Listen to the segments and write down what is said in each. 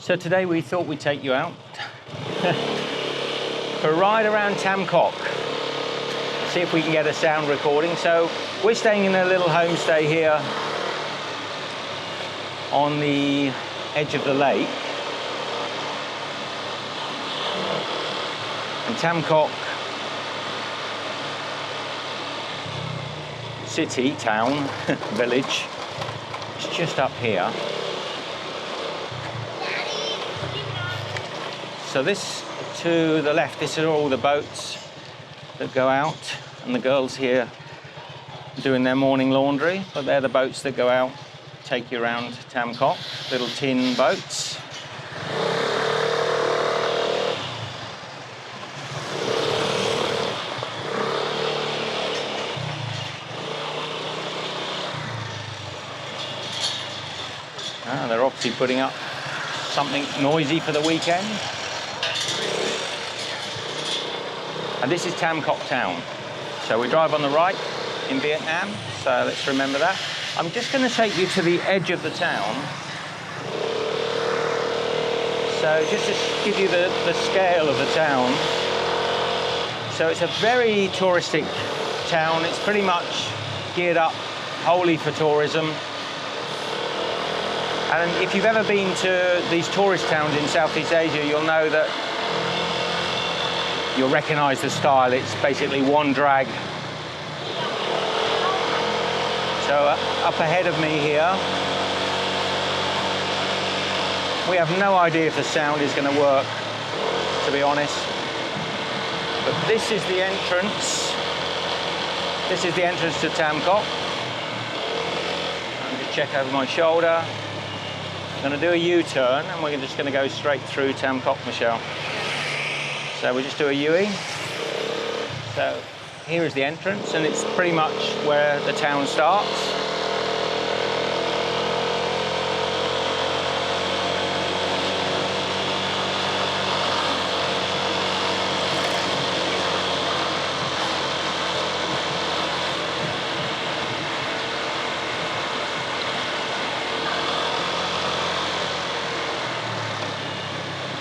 So today we thought we'd take you out for a ride around Tam Coc. See if we can get a sound recording. So we're staying in a little homestay here on the edge of the lake. And Tam Coc city, town, village, it's just up here. So this to the left, this are all the boats that go out, and the girls here doing their morning laundry, but they're the boats that go out, take you around Tam Coc, little tin boats. They're obviously putting up something noisy for the weekend. And this is Tam Coc town. So we drive on the right in Vietnam, so let's remember that. I'm just going to take you to the edge of the town. So just to give you the scale of the town. So it's a very touristic town. It's pretty much geared up wholly for tourism. And if you've ever been to these tourist towns in Southeast Asia, you'll know that you'll recognise the style. It's basically one drag. So up ahead of me here, we have no idea if the sound is going to work, to be honest. But this is the entrance. This is the entrance to Tam Coc. I'm going to check over my shoulder. I'm going to do a U-turn, and we're just going to go straight through Tam Coc, Michele. So we just do a U-turn. So here is the entrance, and it's pretty much where the town starts.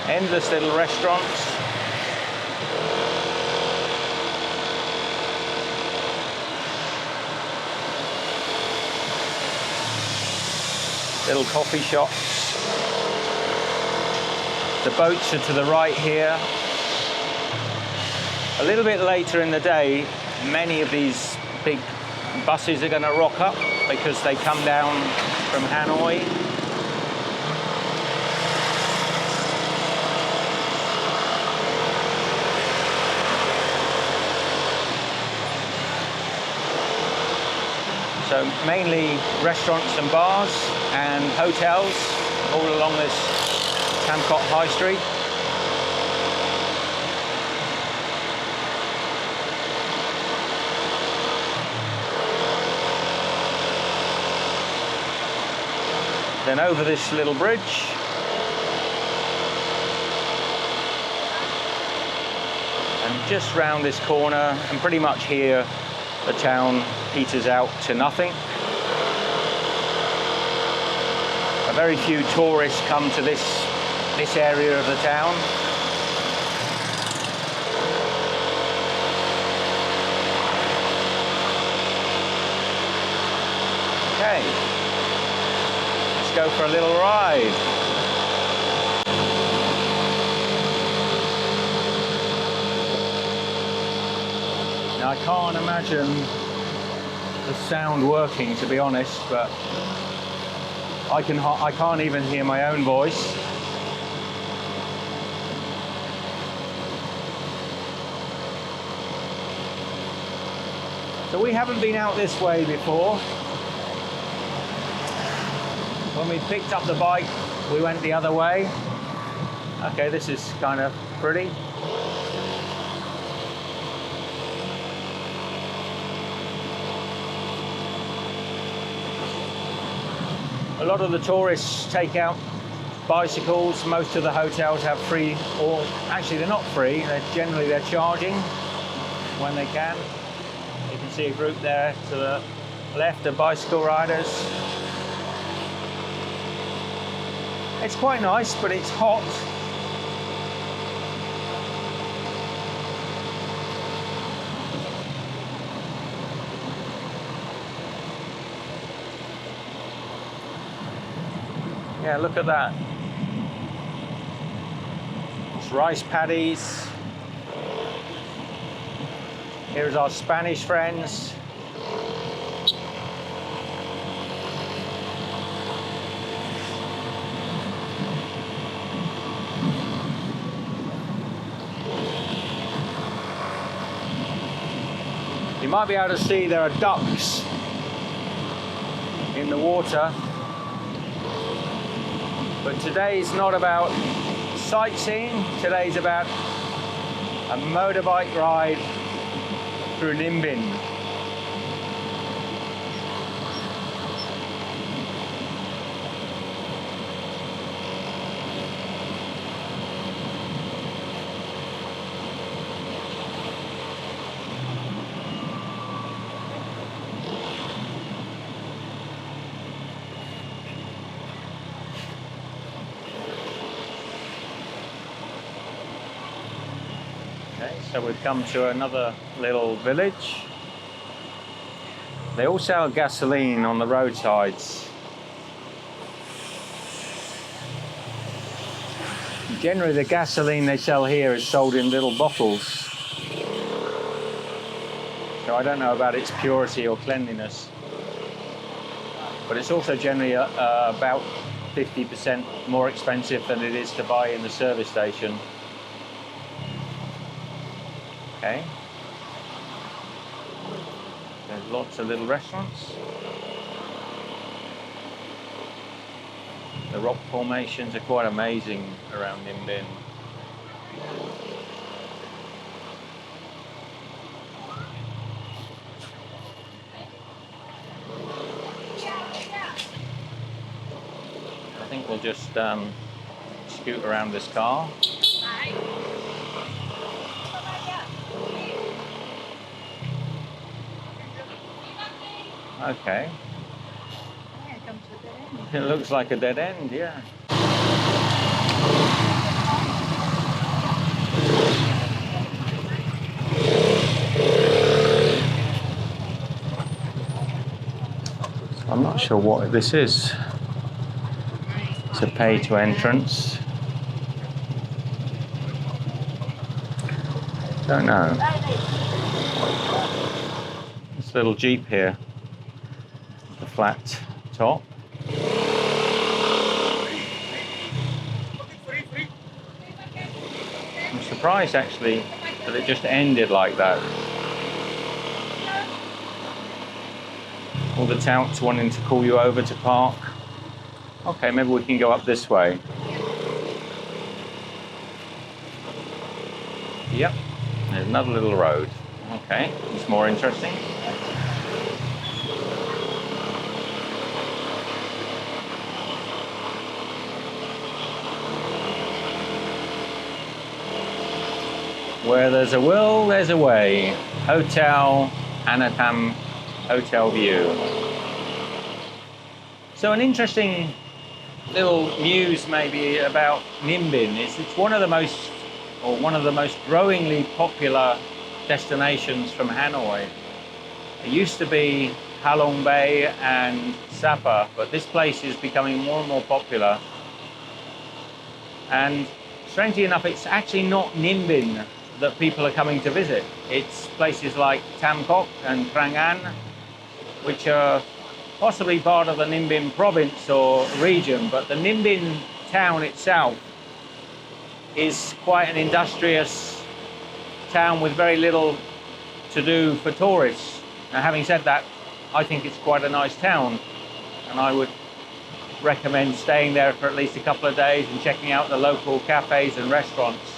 Endless little restaurants. Little coffee shops. The boats are to the right here. A little bit later in the day, many of these big buses are going to rock up because they come down from Hanoi. So mainly restaurants and bars and hotels all along this Tam Coc High Street. Then over this little bridge, and just round this corner, and pretty much here the town peters out to nothing. A very few tourists come to this area of the town. Okay, let's go for a little ride. Now, I can't imagine the sound working, to be honest, but I can't even hear my own voice. So we haven't been out this way before. When we picked up the bike, we went the other way. Okay, this is kind of pretty. A lot of the tourists take out bicycles. Most of the hotels have free, or actually they're not free, they're charging when they can. You can see a group there to the left of bicycle riders. It's quite nice, but it's hot. Yeah, look at that. It's rice paddies. Here's our Spanish friends. You might be able to see there are ducks in the water. But today's not about sightseeing, today's about a motorbike ride through Ninh Binh. So we've come to another little village. They all sell gasoline on the roadsides. Generally the gasoline they sell here is sold in little bottles. So I don't know about its purity or cleanliness. But it's also generally about 50% more expensive than it is to buy in the service station. Okay. There's lots of little restaurants. The rock formations are quite amazing around Ninh Binh. I think we'll just scoot around this car. Okay. It looks like a dead end, yeah. I'm not sure what this is. It's a pay to entrance. Don't know. This little Jeep here. The flat top. I'm surprised actually that it just ended like that. All the touts wanting to call you over to park. Okay, maybe we can go up this way. Yep, there's another little road. Okay, it's more interesting. Where there's a will, there's a way. Hotel Anatam Hotel View. So an interesting little news maybe about Ninh Binh is it's one of the most growingly popular destinations from Hanoi. It used to be Halong Bay and Sapa, but this place is becoming more and more popular. And strangely enough, it's actually not Ninh Binh that people are coming to visit. It's places like Tam Coc and Trang An, which are possibly part of the Ninh Binh province or region, but the Ninh Binh town itself is quite an industrious town with very little to do for tourists. Now, having said that, I think it's quite a nice town, and I would recommend staying there for at least a couple of days and checking out the local cafes and restaurants.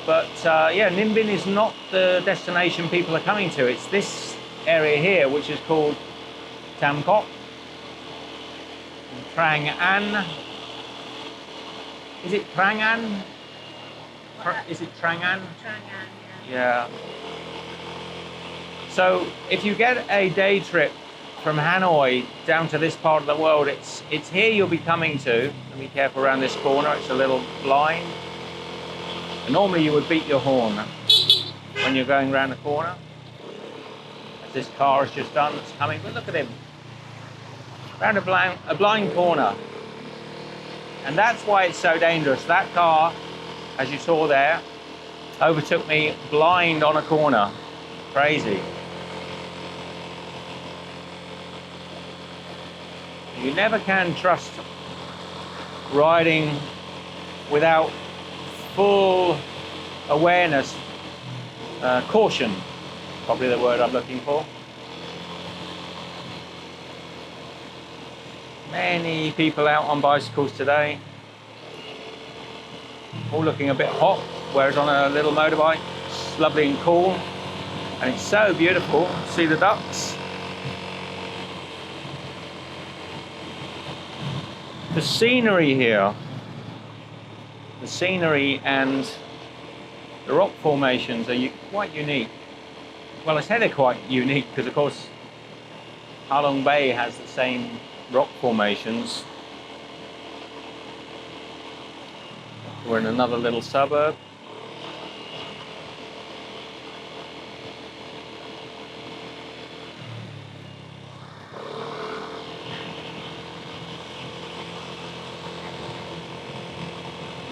But yeah, Ninh Binh is not the destination people are coming to. It's this area here, which is called Tam Coc, Trang An. Is it Trang An? Is it Trang An? Trang An, yeah. So if you get a day trip from Hanoi down to this part of the world, it's here you'll be coming to. And be careful around this corner, it's a little blind. And normally you would beat your horn when you're going around the corner, as this car has just done, that's coming. But look at him, around a blind corner. And that's why it's so dangerous. That car, as you saw there, overtook me blind on a corner. Crazy. You never can trust riding without full awareness, caution, probably the word I'm looking for. Many people out on bicycles today, all looking a bit hot, whereas on a little motorbike, it's lovely and cool, and it's so beautiful. See the ducks? The scenery here, the scenery and the rock formations are quite unique. Well, I say they're quite unique because, of course, Halong Bay has the same rock formations. We're in another little suburb.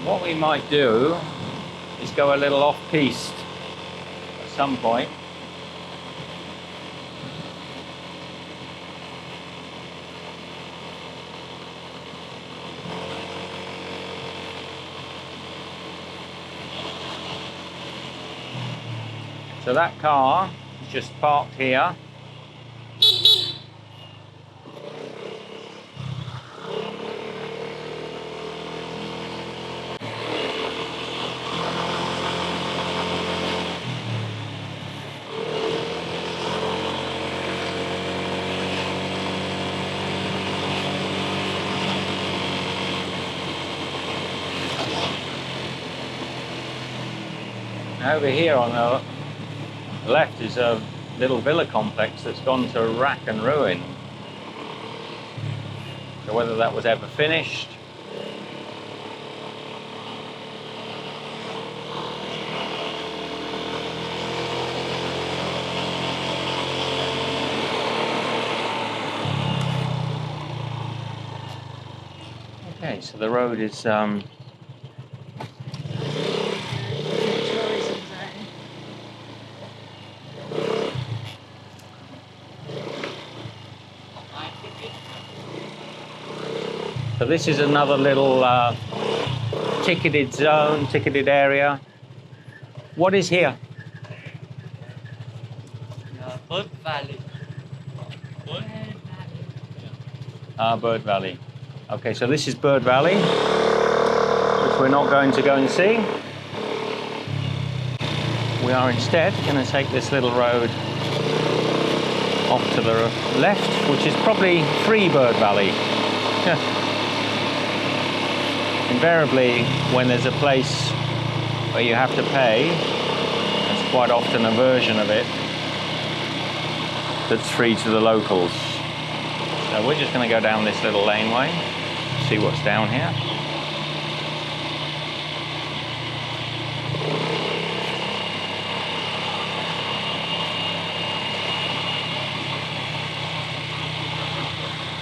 What we might do is go a little off-piste at some point. So that car is just parked here. Over here on the left is a little villa complex that's gone to rack and ruin. So whether that was ever finished, okay, so the road is so this is another little ticketed zone, ticketed area. What is here? Bird Valley. Bird Valley. Okay, so this is Bird Valley, which we're not going to go and see. We are instead going to take this little road off to the left, which is probably Free Bird Valley. Invariably, when there's a place where you have to pay, there's quite often a version of it that's free to the locals. So we're just going to go down this little laneway, see what's down here.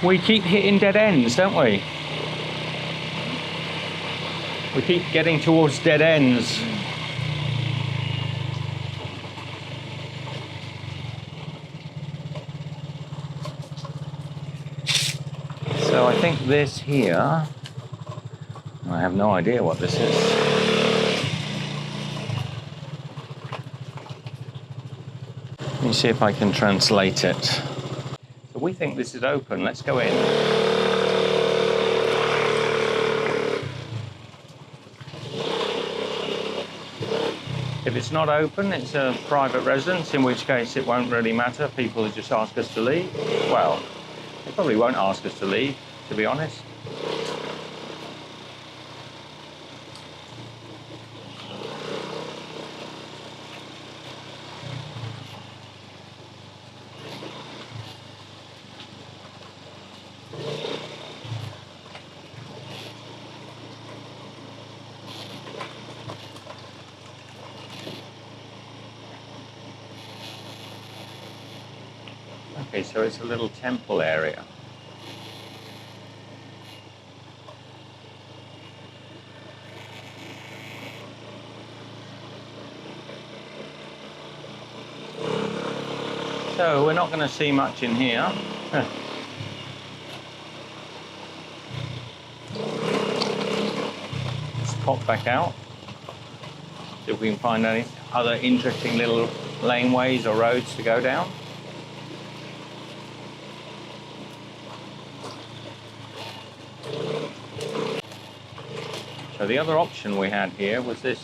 We keep hitting dead ends, don't we? We keep getting towards dead ends. So I think this here, I have no idea what this is. Let me see if I can translate it. So we think this is open, let's go in. If it's not open, it's a private residence, in which case it won't really matter. People will just ask us to leave. Well, they probably won't ask us to leave, to be honest. Okay, so it's a little temple area. So we're not going to see much in here. Let's pop back out. See if we can find any other interesting little laneways or roads to go down. So the other option we had here was this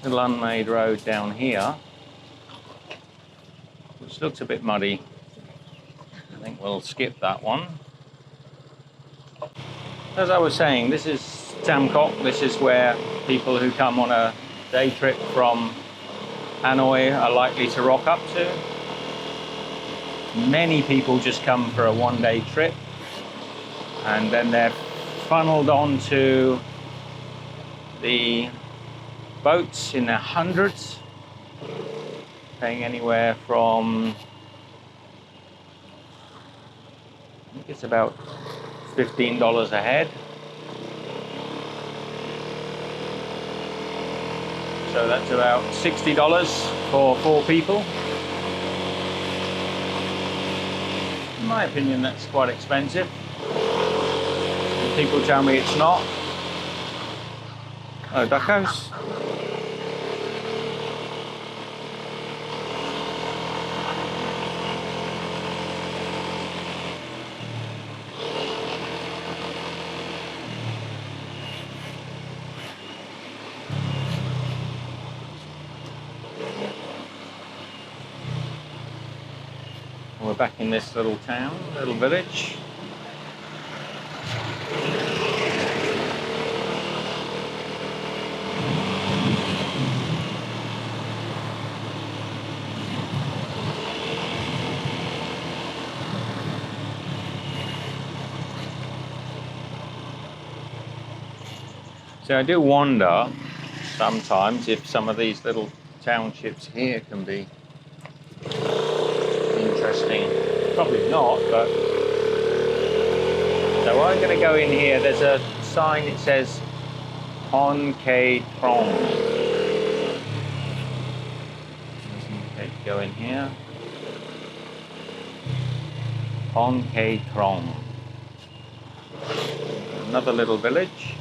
little unmade road down here, which looks a bit muddy. I think we'll skip that one. As I was saying, this is Tam Coc. This is where people who come on a day trip from Hanoi are likely to rock up to. Many people just come for a one-day trip, and then they're funneled onto the boats in their hundreds, paying anywhere from, I think it's about $15 a head. So that's about $60 for 4 people. In my opinion, that's quite expensive. People tell me it's not. Oh, duckos. We're back in this little town, little village. So I do wonder sometimes if some of these little townships here can be interesting. Probably not, but... So I'm going to go in here. There's a sign, it says Hon Kay Trong. Okay, go in here. Hon Kay Trong. Another little village.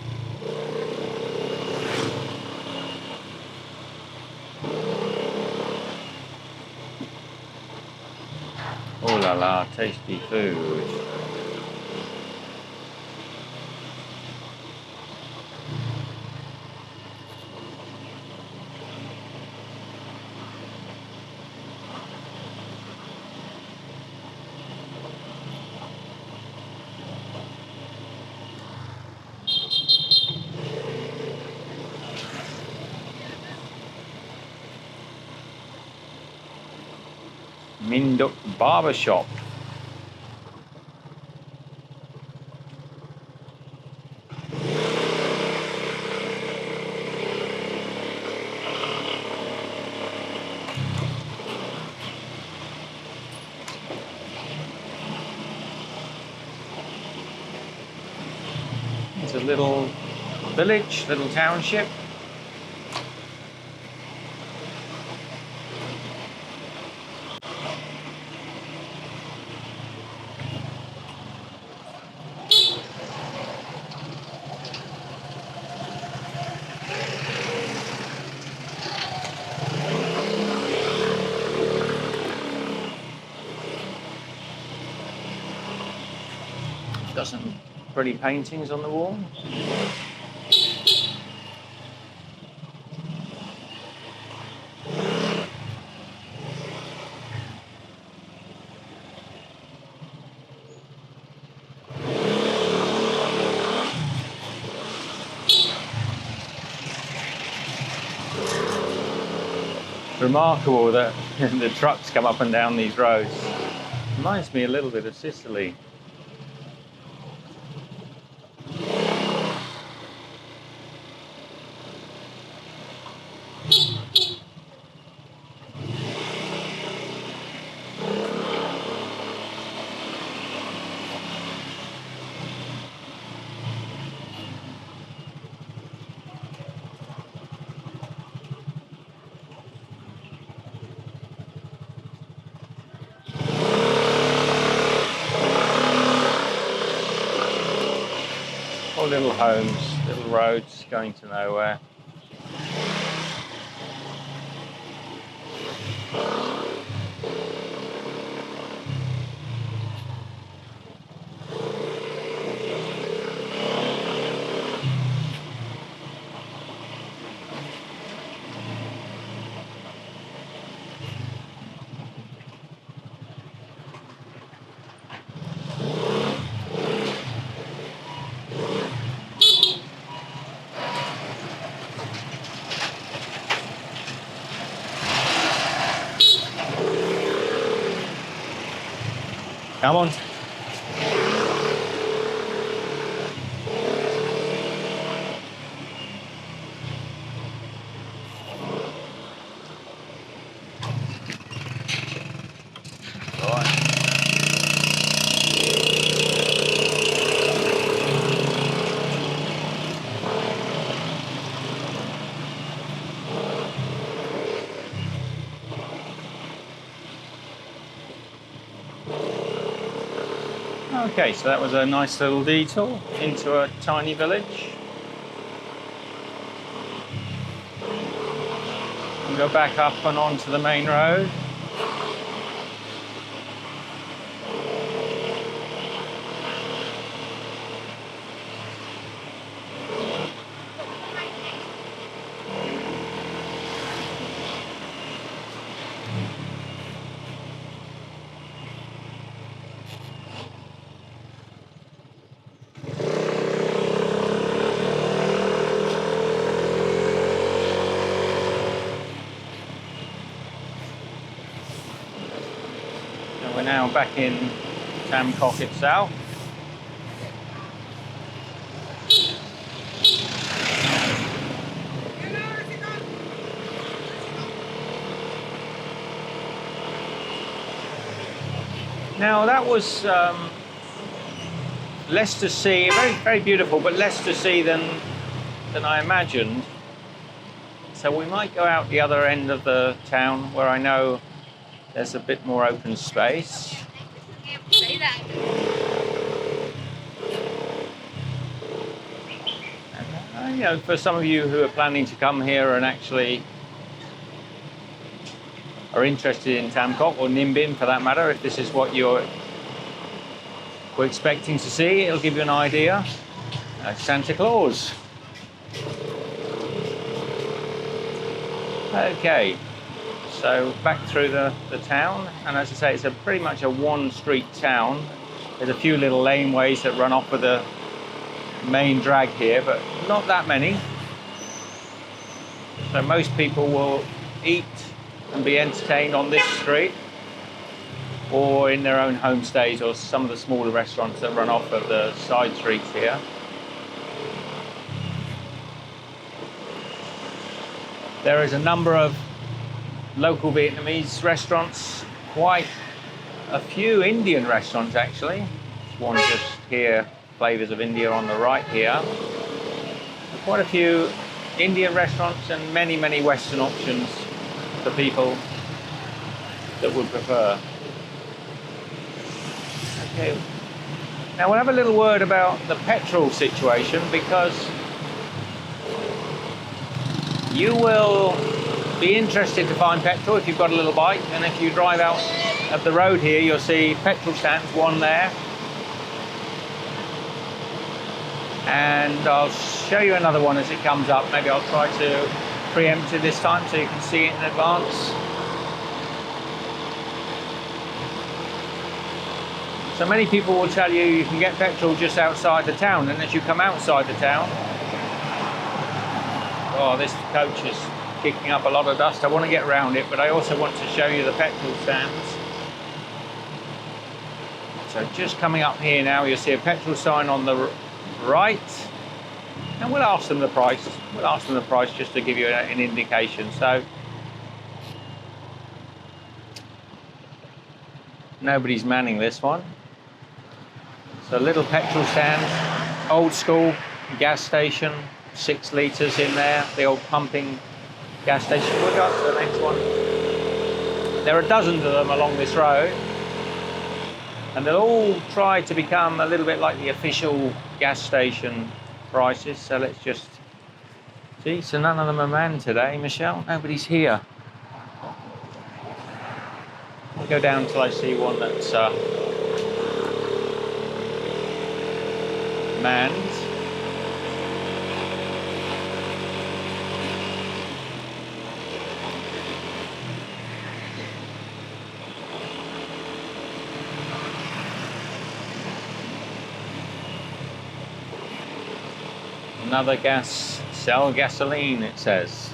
Oh la la, tasty food. Minduk Barbershop. It's a little village, little township. Got some pretty paintings on the wall. Remarkable that the trucks come up and down these roads. Reminds me a little bit of Sicily. All little homes, little roads going to nowhere. Come on. Okay, so that was a nice little detour into a tiny village. We'll go back up and onto the main road. We're now back in Tam Coc itself. Now that was less to see, very, very beautiful, but less to see than I imagined. So we might go out the other end of the town where I know there's a bit more open space. And, you know, for some of you who are planning to come here and actually are interested in Tam Coc or Ninh Binh for that matter, if this is what we're expecting to see, it'll give you an idea. Santa Claus. Okay. So back through the town, and as I say, it's pretty much a one-street town. There's a few little laneways that run off with the main drag here, but not that many. So most people will eat and be entertained on this street, or in their own homestays, or some of the smaller restaurants that run off of the side streets here. There is a number of local Vietnamese restaurants, quite a few Indian restaurants actually. There's one just here, Flavors of India on the right here. Quite a few Indian restaurants and many, many Western options for people that would prefer. Okay, now we'll have a little word about the petrol situation, because you will be interested to find petrol if you've got a little bike, and if you drive out of the road here, you'll see petrol stands, one there. And I'll show you another one as it comes up. Maybe I'll try to preempt it this time so you can see it in advance. So many people will tell you you can get petrol just outside the town, and as you come outside the town, oh, this coach is kicking up a lot of dust. I want to get around it, but I also want to show you the petrol stands. So just coming up here now, you'll see a petrol sign on the right, and we'll ask them the price. We'll ask them the price just to give you an indication. So nobody's manning this one. So little petrol stand, old school gas station, 6 litres in there, the old pumping gas station. We'll go up to the next one. There are dozens of them along this road, and they'll all try to become a little bit like the official gas station prices. So let's just see. So none of them are manned today, Michelle. Nobody's here. I'll go down till I see one that's manned. Another gas, sell gasoline, it says.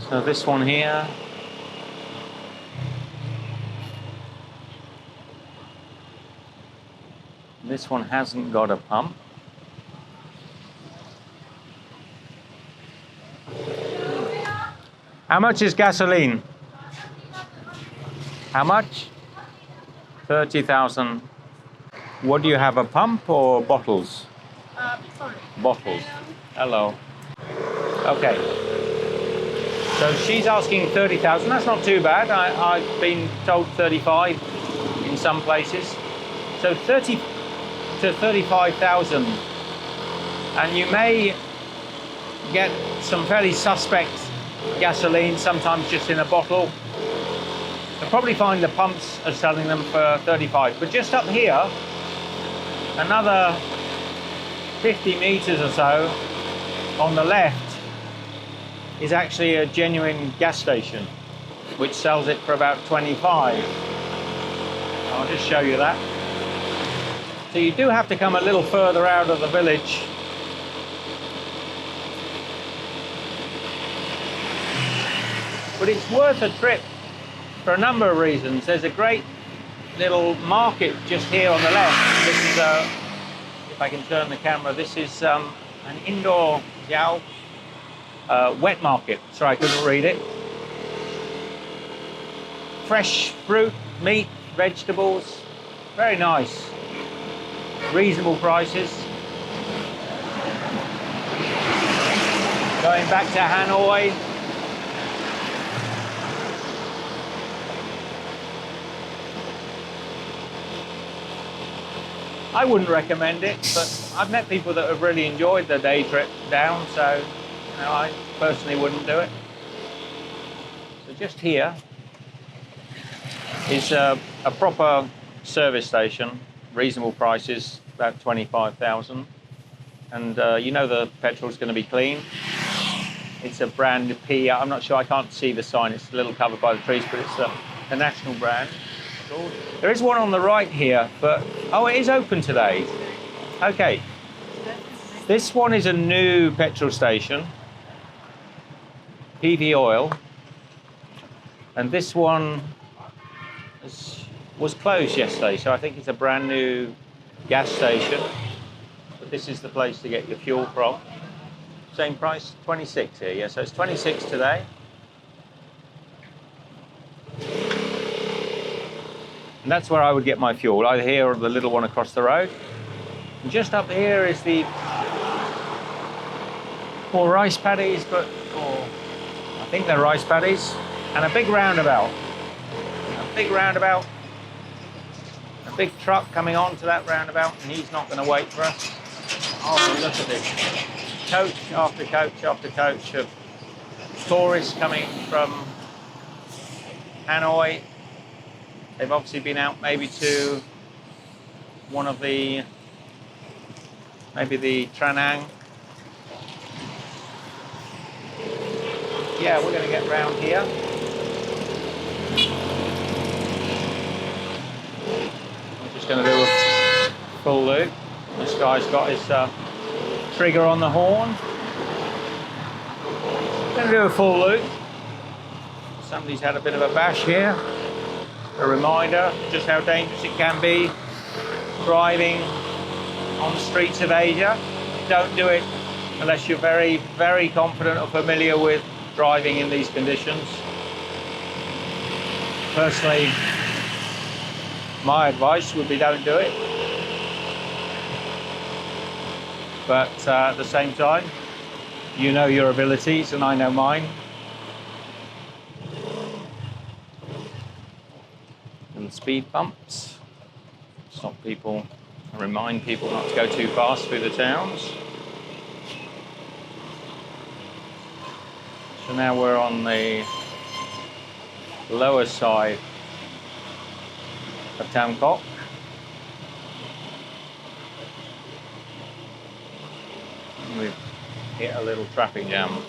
So this one here. This one hasn't got a pump. How much is gasoline? How much? 30,000. What do you have, a pump or bottles? Sorry. Bottles. Hello. Okay. So she's asking 30,000. That's not too bad. I've been told 35 in some places. So 30 to 35,000. And you may get some fairly suspect gasoline, sometimes just in a bottle. You'll probably find the pumps are selling them for 35. But just up here, another 50 meters or so on the left is actually a genuine gas station which sells it for about 25. I'll just show you that. So you do have to come a little further out of the village. But it's worth a trip for a number of reasons. There's a great little market just here on the left. This is if I can turn the camera, this is an indoor wet market. Sorry, I couldn't read it. Fresh fruit, meat, vegetables, very nice. Reasonable prices. Going back to Hanoi. I wouldn't recommend it, but I've met people that have really enjoyed the day trip down, so you know, I personally wouldn't do it. So just here is a proper service station, reasonable prices, about 25,000, and you know the petrol's going to be clean. It's a brand P. I'm not sure, I can't see the sign. It's a little covered by the trees, but it's a national brand. There is one on the right here, but oh, it is open today. Okay. This one is a new petrol station, PV Oil, and this one was closed yesterday, so I think it's a brand new gas station. But this is the place to get your fuel from. Same price, 26 here, yeah, so it's 26 today. And that's where I would get my fuel, either here or the little one across the road. And just up here is the more Rice Paddies, but I think they're Rice Paddies, and a big roundabout. A big roundabout. A big truck coming on to that roundabout, and he's not going to wait for us. Oh, look at this. Coach after coach after coach of tourists coming from Hanoi. They've obviously been out maybe to one of maybe the Tranang. Yeah, we're going to get round here. I'm just going to do a full loop. This guy's got his trigger on the horn. Going to do a full loop. Somebody's had a bit of a bash here. A reminder just how dangerous it can be driving on the streets of Asia. Don't do it unless you're very, very confident or familiar with driving in these conditions. Personally, my advice would be don't do it. But at the same time, you know your abilities and I know mine. And speed bumps. stop people and remind people not to go too fast through the towns. So now we're on the lower side of Tam Coc. We've hit a little traffic jam.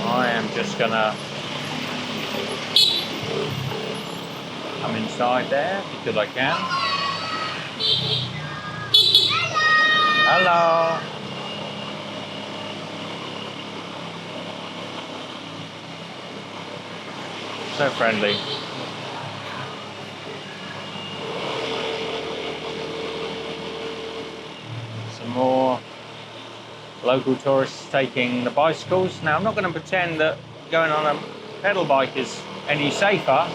I am just gonna come inside there because I can. Hello. So friendly. Some more local tourists taking the bicycles. Now I'm not going to pretend that going on a pedal bike is any safer,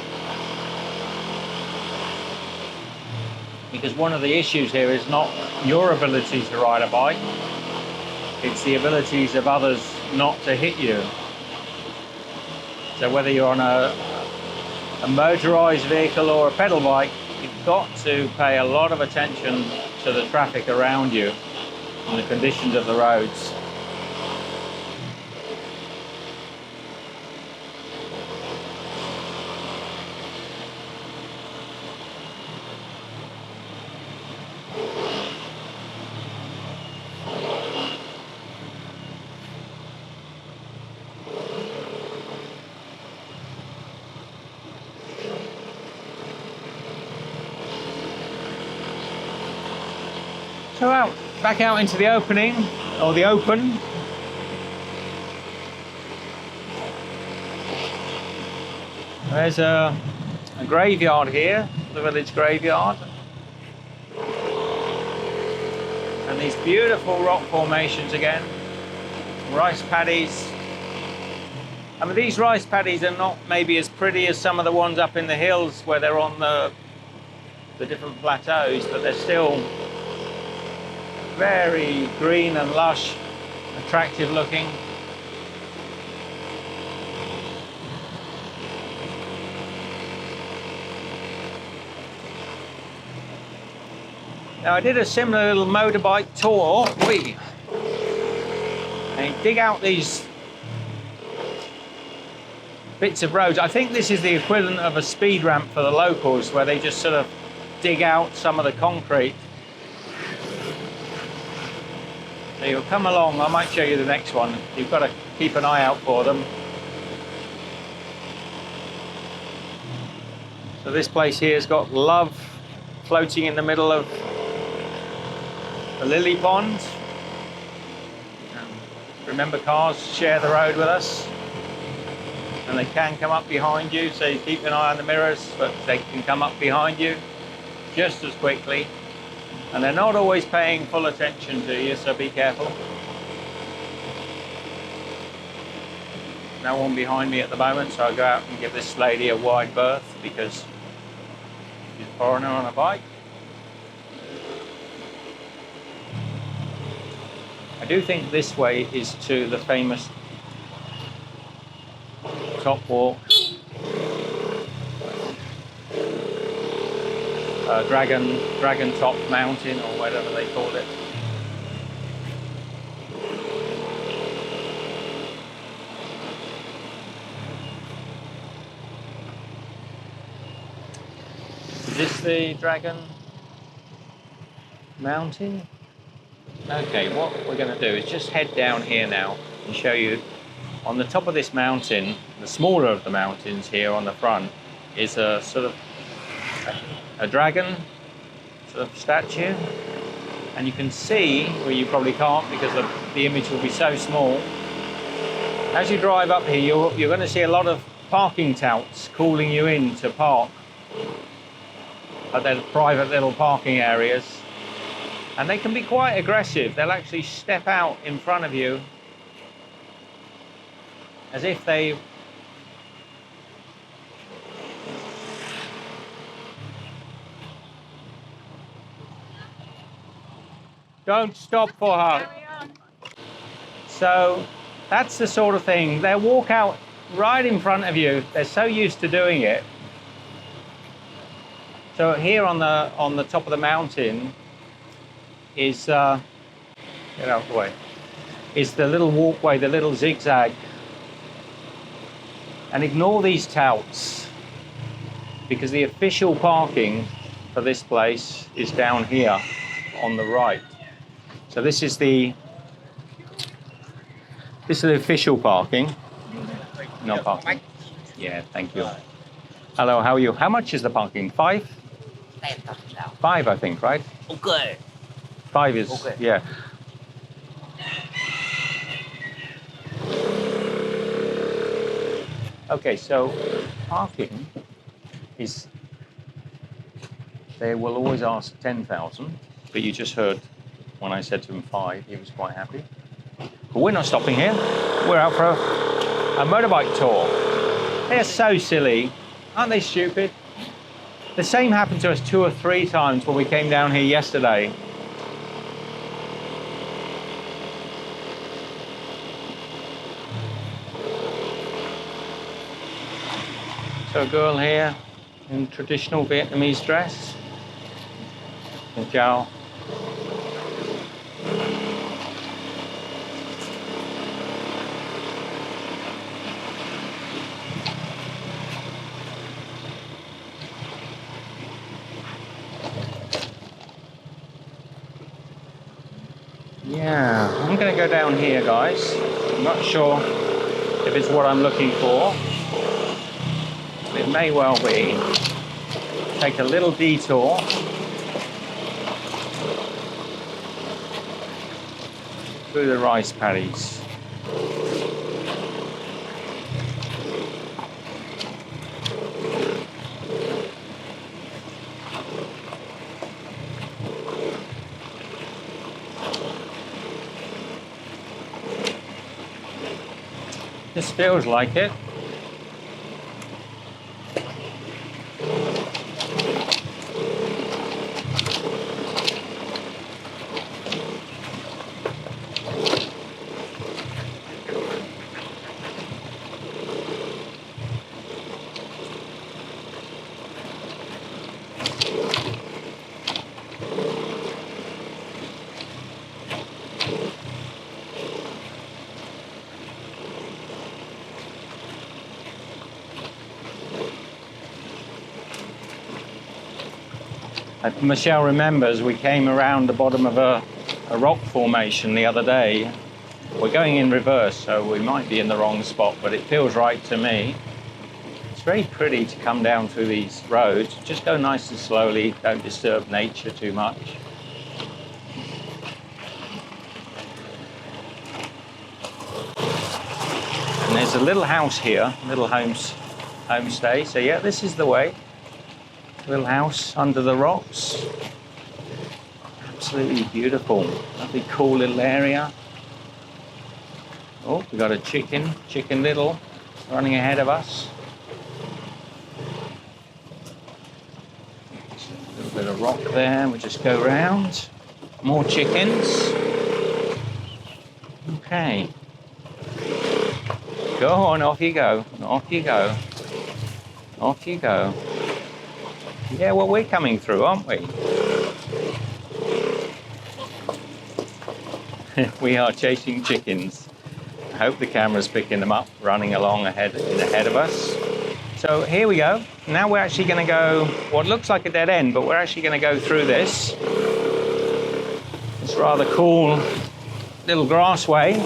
because one of the issues here is not your ability to ride a bike, it's the abilities of others not to hit you. So whether you're on a motorised vehicle or a pedal bike, you've got to pay a lot of attention to the traffic around you and the conditions of the roads. So back out into the opening, or the open. There's a graveyard here, the village graveyard. And these beautiful rock formations again, rice paddies. I mean, these rice paddies are not maybe as pretty as some of the ones up in the hills where they're on the different plateaus, but they're still very green and lush, attractive looking. Now I did a similar little motorbike tour. And dig out these bits of roads. I think this is the equivalent of a speed ramp for the locals, where they just sort of dig out some of the concrete. So you'll come along, I might show you the next one. You've got to keep an eye out for them. So this place here has got love floating in the middle of the lily pond. Remember, cars share the road with us, and they can come up behind you, so you keep an eye on the mirrors, but they can come up behind you just as quickly. And they're not always paying full attention to you, so be careful. No one behind me at the moment, so I'll go out and give this lady a wide berth because she's a foreigner on a bike. I do think this way is to the famous top walk, Dragon Top Mountain, or whatever they call it. Is this the Dragon Mountain? Okay, what we're going to do is just head down here now and show you on the top of this mountain, the smaller of the mountains here on the front, is a sort of a dragon sort of statue, and you can see, well, you probably can't because the image will be so small. As you drive up here, you're going to see a lot of parking touts calling you in to park at their private little parking areas, and they can be quite aggressive. They'll actually step out in front of you as if they don't stop for her. So that's the sort of thing. They'll walk out right in front of you. They're so used to doing it. So here on the top of the mountain is, get out of the way, is the little walkway, the little zigzag. And ignore these touts, because the official parking for this place is down here on the right. So this is the official parking. No parking. Yeah, thank you. Hello, how are you? How much is the parking? 5? 5, I think, right? Okay. 5 is, Okay. yeah. Okay, so parking is, they will always ask 10,000, but you just heard when I said to him 5, he was quite happy. But we're not stopping here. We're out for a motorbike tour. They're so silly. Aren't they stupid? The same happened to us 2 or 3 times when we came down here yesterday. So a girl here in traditional Vietnamese dress. Xin chào. Yeah, I'm going to go down here, guys. I'm not sure if it's what I'm looking for. It may well be. Take a little detour. Through the rice paddies. This feels like it. If Michelle remembers, we came around the bottom of a rock formation the other day. We're going in reverse, so we might be in the wrong spot, but it feels right to me. It's very pretty to come down through these roads. Just go nice and slowly, don't disturb nature too much. And there's a little house here, little homestay. So yeah, this is the way. Little house under the rocks. Absolutely beautiful. Lovely cool little area. Oh, we got a chicken little, running ahead of us. Just a little bit of rock there, we just go round. More chickens. Okay. Go on, off you go, off you go. Off you go. Yeah, well, we're coming through, aren't we? We are chasing chickens. I hope the camera's picking them up, running along ahead of us. So here we go. Now we're actually going to go what looks like a dead end, but we're actually going to go through this. It's rather cool little grassway.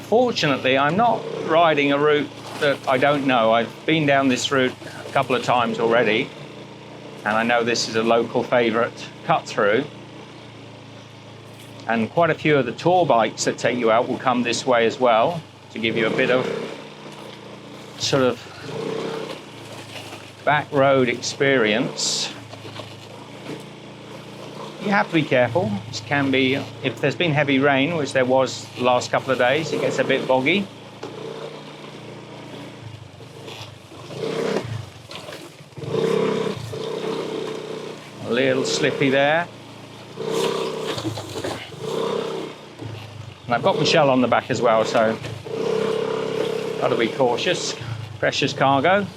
Fortunately, I'm not riding a route that I don't know. I've been down this route a couple of times already, and I know this is a local favourite cut through. And quite a few of the tour bikes that take you out will come this way as well, to give you a bit of sort of back road experience. You have to be careful. This can be, if there's been heavy rain, which there was the last couple of days, it gets a bit boggy. A little slippy there. And I've got Michele on the back as well, so got to be cautious. Precious cargo.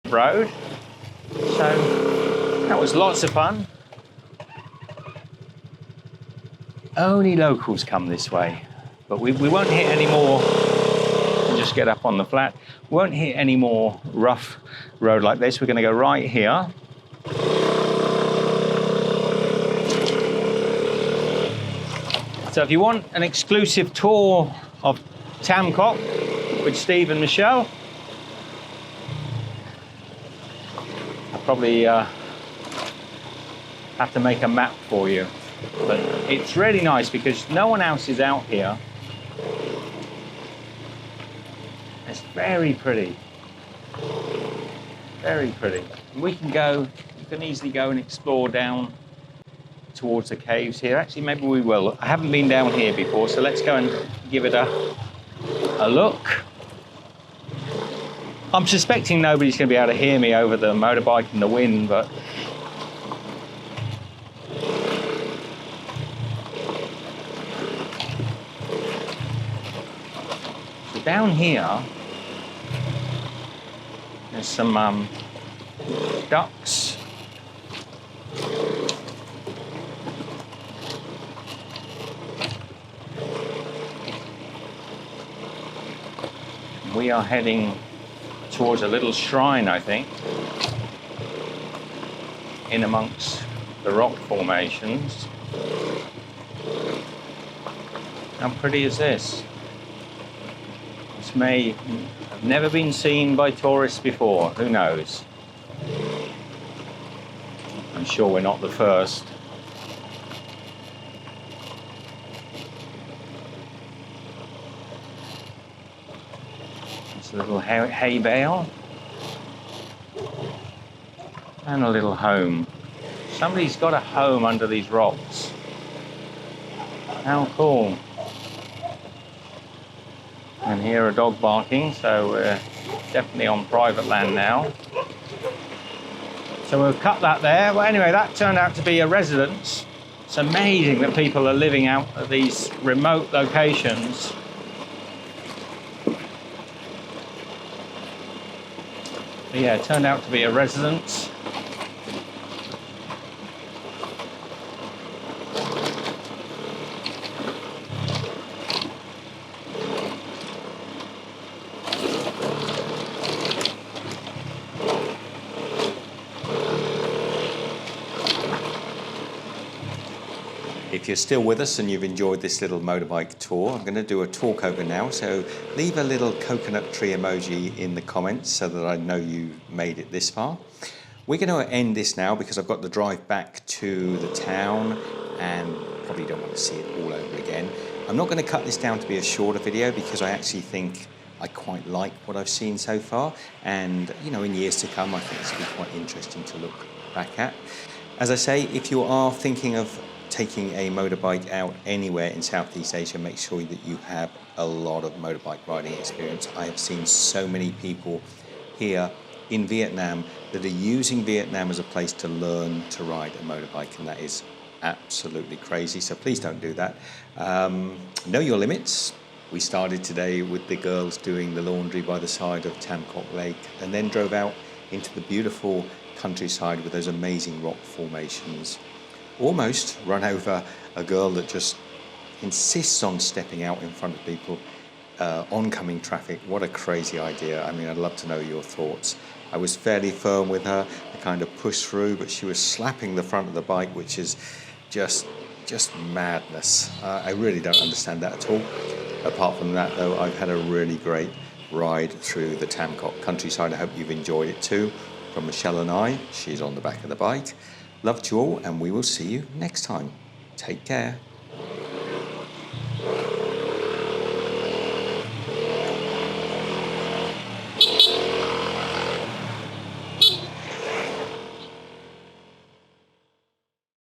Road. So that was lots of fun. Only locals come this way, but we won't hit any more. Just get up on the flat. Won't hit any more rough road like this. We're going to go right here. So if you want an exclusive tour of Tam Coc with Steve and Michele, I'll probably have to make a map for you. But it's really nice because no one else is out here. It's very pretty. Very pretty. And we can go, you can easily go and explore down towards the caves here. Actually, maybe we will. I haven't been down here before, so let's go and give it a look. I'm suspecting nobody's going to be able to hear me over the motorbike and the wind, but so down here there's some ducks. We are heading towards a little shrine, I think, in amongst the rock formations. How pretty is this? This may have never been seen by tourists before, who knows? I'm sure we're not the first. A little hay bale and a little home. Somebody's got a home under these rocks. How cool. And here a dog barking, so we're definitely on private land now. So we'll cut that there. Well, anyway, that turned out to be a residence. It's amazing that people are living out at these remote locations. But yeah, it turned out to be a residence. If you're still with us and you've enjoyed this little motorbike tour, I'm going to do a talk over now, so leave a little coconut tree emoji in the comments so that I know you made it this far. We're going to end this now because I've got to drive back to the town and probably don't want to see it all over again. I'm not going to cut this down to be a shorter video because I actually think I quite like what I've seen so far, and you know, in years to come I think this will be quite interesting to look back at. As I say, if you are thinking of taking a motorbike out anywhere in Southeast Asia, make sure that you have a lot of motorbike riding experience. I have seen so many people here in Vietnam that are using Vietnam as a place to learn to ride a motorbike, and that is absolutely crazy, so please don't do that. Know your limits. We started today with the girls doing the laundry by the side of Tam Coc Lake and then drove out into the beautiful countryside with those amazing rock formations. Almost run over a girl that just insists on stepping out in front of people, oncoming traffic. What a crazy idea. I mean, I'd love to know your thoughts. I was fairly firm with her, I kind of pushed through, but she was slapping the front of the bike, which is just madness. I really don't understand that at all. Apart from that, though, I've had a really great ride through the Tam Coc countryside. I hope you've enjoyed it too. From Michele and I, she's on the back of the bike. Love to you all, and we will see you next time. Take care.